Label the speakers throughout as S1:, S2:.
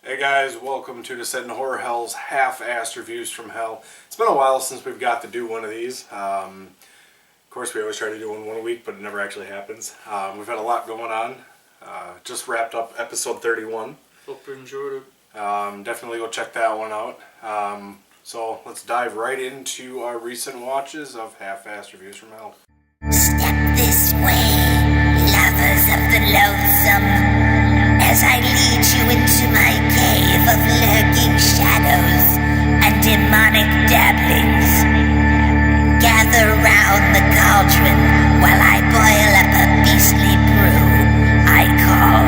S1: Hey guys, welcome to Descent into Horror Hell's half-assed reviews from hell. It's been a while since we've got to do one of these. Of course, we always try to do one a week, but it never actually happens. We've had a lot going on. Just wrapped up episode 31.
S2: Hope you enjoyed it.
S1: Definitely go check that one out. So let's dive right into our recent watches of half-assed reviews from hell.
S3: Step this way, lovers of the loathsome, as I lead you into my cave of lurking shadows and demonic dabblings. Gather round the cauldron while I boil up a beastly brew I call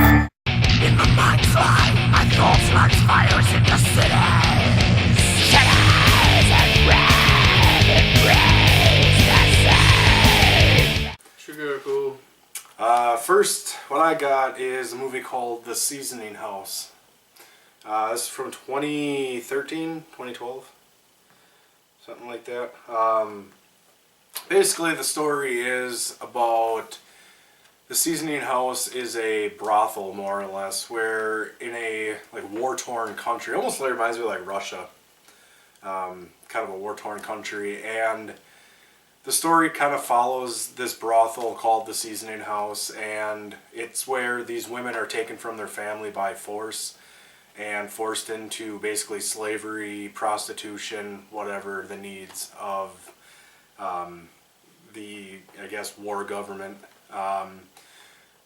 S3: In the Night's Eye, my thoughts launch fires into cities. Cities and red embrace the same.
S2: Sugar Ghoul.
S1: First, what I got is a movie called The Seasoning House. This is from 2013, 2012, something like that. Basically, the story is about the Seasoning House is a brothel, more or less, where in a war-torn country, almost reminds me of like Russia, kind of a war-torn country, and the story kind of follows this brothel called the Seasoning House, and it's where these women are taken from their family by force and forced into basically slavery, prostitution, whatever the needs of the, I guess, war government.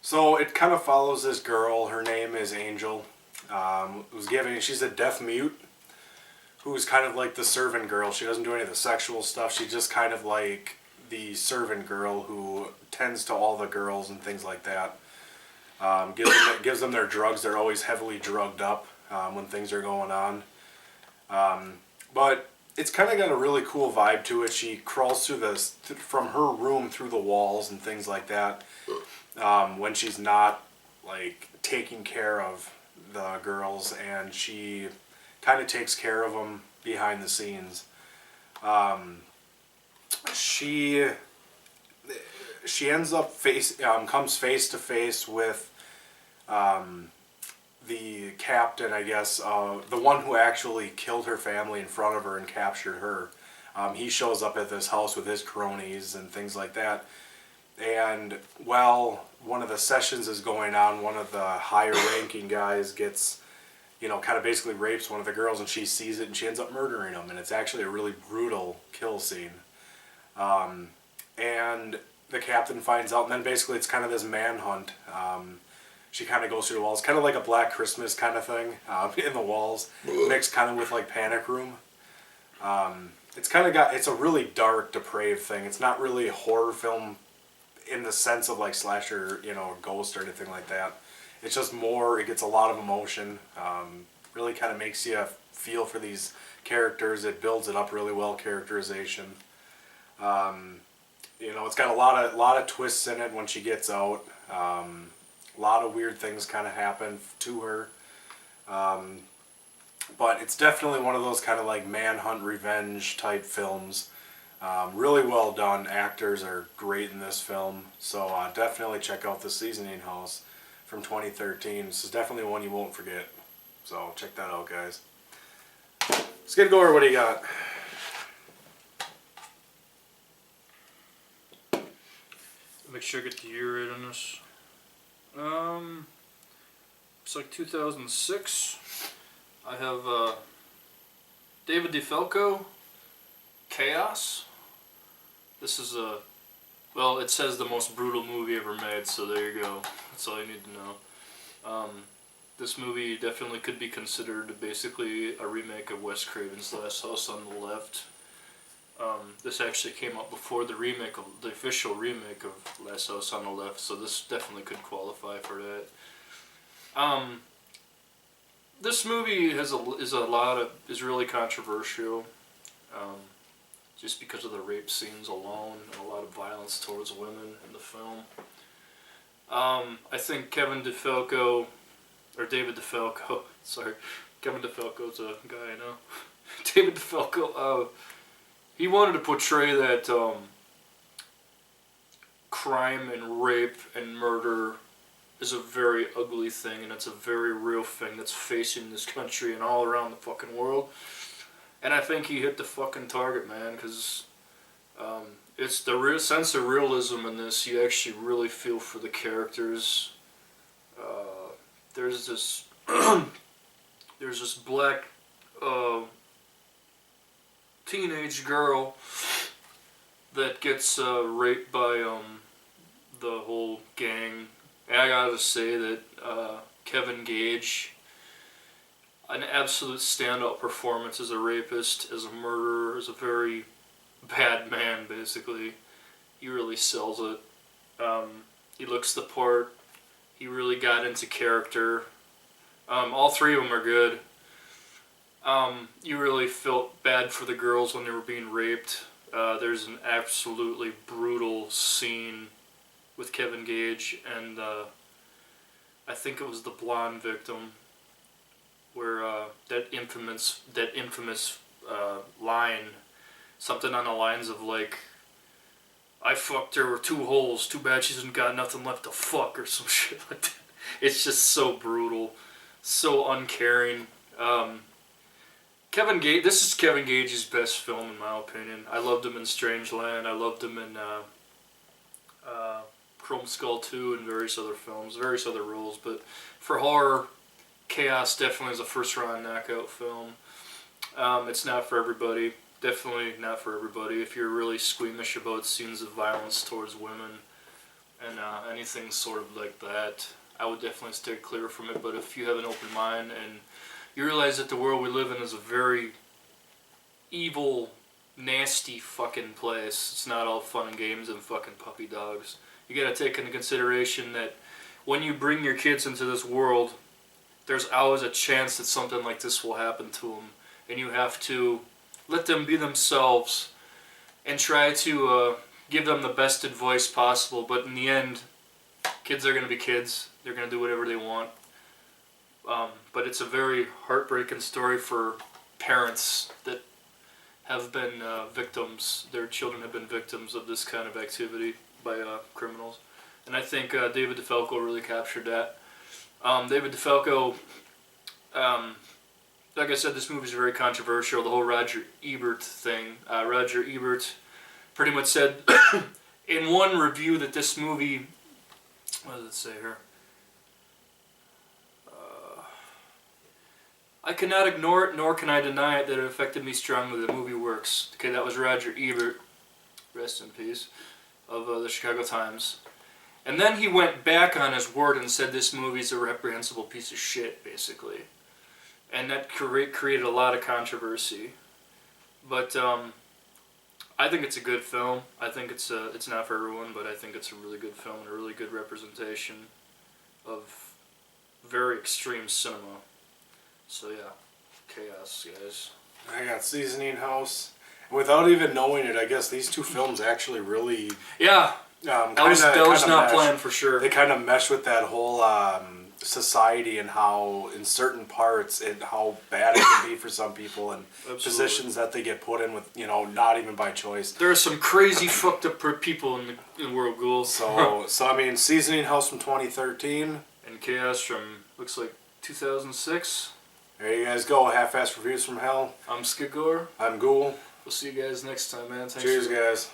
S1: So it kind of follows this girl. Her name is Angel. She's a deaf mute who's kind of like the servant girl. She doesn't do any of the sexual stuff. She's just kind of like the servant girl who tends to all the girls and things like that. Gives them their drugs. They're always heavily drugged up when things are going on. But it's kind of got a really cool vibe to it. She crawls from her room through the walls and things like that when she's not like taking care of the girls, and she kind of takes care of them behind the scenes. She ends up comes face to face with the captain, I guess, the one who actually killed her family in front of her and captured her. He shows up at this house with his cronies and things like that. And while one of the sessions is going on, one of the higher ranking guys gets, kind of basically rapes one of the girls, and she sees it and she ends up murdering him. And it's actually a really brutal kill scene. And the captain finds out, and then basically it's kind of this manhunt. She kind of goes through the walls, kind of like a Black Christmas kind of thing, in the walls, mixed kind of with like Panic Room. It's a really dark, depraved thing. It's not really a horror film in the sense of like slasher, ghost or anything like that. It's just more, it gets a lot of emotion, really kind of makes you feel for these characters. It builds it up really well, characterization. It's got a lot of twists in it when she gets out. A lot of weird things kind of happen to her. But it's definitely one of those kind of like manhunt revenge type films. Really well done. Actors are great in this film. So definitely check out The Seasoning House from 2013. This is definitely one you won't forget. So check that out, guys. Skidgore, what do you got?
S2: Make sure I get the year right on this. It's like 2006. I have David DeFalco, Chaos. This is it says the most brutal movie ever made, so there you go. That's all you need to know. This movie definitely could be considered basically a remake of Wes Craven's Last House on the Left. This actually came out before the official remake of Last House on the Left, so this definitely could qualify for that. This movie is really controversial, just because of the rape scenes alone and a lot of violence towards women in the film. I think David DeFalco, sorry, Kevin DeFalco's a guy I know. David DeFalco, he wanted to portray that crime and rape and murder is a very ugly thing, and it's a very real thing that's facing this country and all around the fucking world. And I think he hit the fucking target, man, because it's the real sense of realism in this. You actually really feel for the characters. There's this there's this black teenage girl that gets raped by the whole gang. And I gotta say that Kevin Gage, an absolute standout performance as a rapist, as a murderer, as a very bad man, basically. He really sells it. He looks the part. He really got into character. All three of them are good. You really felt bad for the girls when they were being raped. There's an absolutely brutal scene with Kevin Gage and I think it was the blonde victim, where that infamous line, something on the lines of like, "I fucked her with 2 holes. Too bad she hasn't got nothing left to fuck," or some shit like that. It's just so brutal, so uncaring. Kevin Gage. This is Kevin Gage's best film, in my opinion. I loved him in Strangeland. I loved him in Chrome Skull 2 and various other films, various other roles. But for horror, Chaos definitely is a first-round knockout film. It's not for everybody. Definitely not for everybody. If you're really squeamish about scenes of violence towards women and anything sort of like that, I would definitely stay clear from it. But if you have an open mind and you realize that the world we live in is a very evil, nasty fucking place, it's not all fun and games and fucking puppy dogs. You gotta take into consideration that when you bring your kids into this world, there's always a chance that something like this will happen to them. And you have to let them be themselves and try to give them the best advice possible. But in the end, kids are going to be kids. They're going to do whatever they want. But it's a very heartbreaking story for parents that have been victims. Their children have been victims of this kind of activity by criminals. And I think David DeFalco really captured that. David DeFalco, like I said, this movie is very controversial. The whole Roger Ebert thing. Roger Ebert pretty much said in one review that this movie, what does it say here? I cannot ignore it, nor can I deny it, that it affected me strongly. The movie works. Okay, that was Roger Ebert, rest in peace, of the Chicago Times. And then he went back on his word and said this movie is a reprehensible piece of shit, basically. And that created a lot of controversy. But I think it's a good film. I think it's not for everyone, but I think it's a really good film and a really good representation of very extreme cinema. So yeah, Chaos, guys.
S1: I got Seasoning House. Without even knowing it, I guess these two films actually really...
S2: Yeah, that was not planned for sure.
S1: They kind of mesh with that whole society and how, in certain parts, and how bad it can be for some people and positions that they get put in with, not even by choice.
S2: There are some crazy fucked up people in the world, Ghoul.
S1: So I mean, Seasoning House from 2013.
S2: And Chaos from, looks like, 2006.
S1: There you guys go, half-assed reviews from hell.
S2: I'm Skidgore.
S1: I'm Ghoul.
S2: We'll see you guys next time, man. Thanks
S1: Cheers, guys.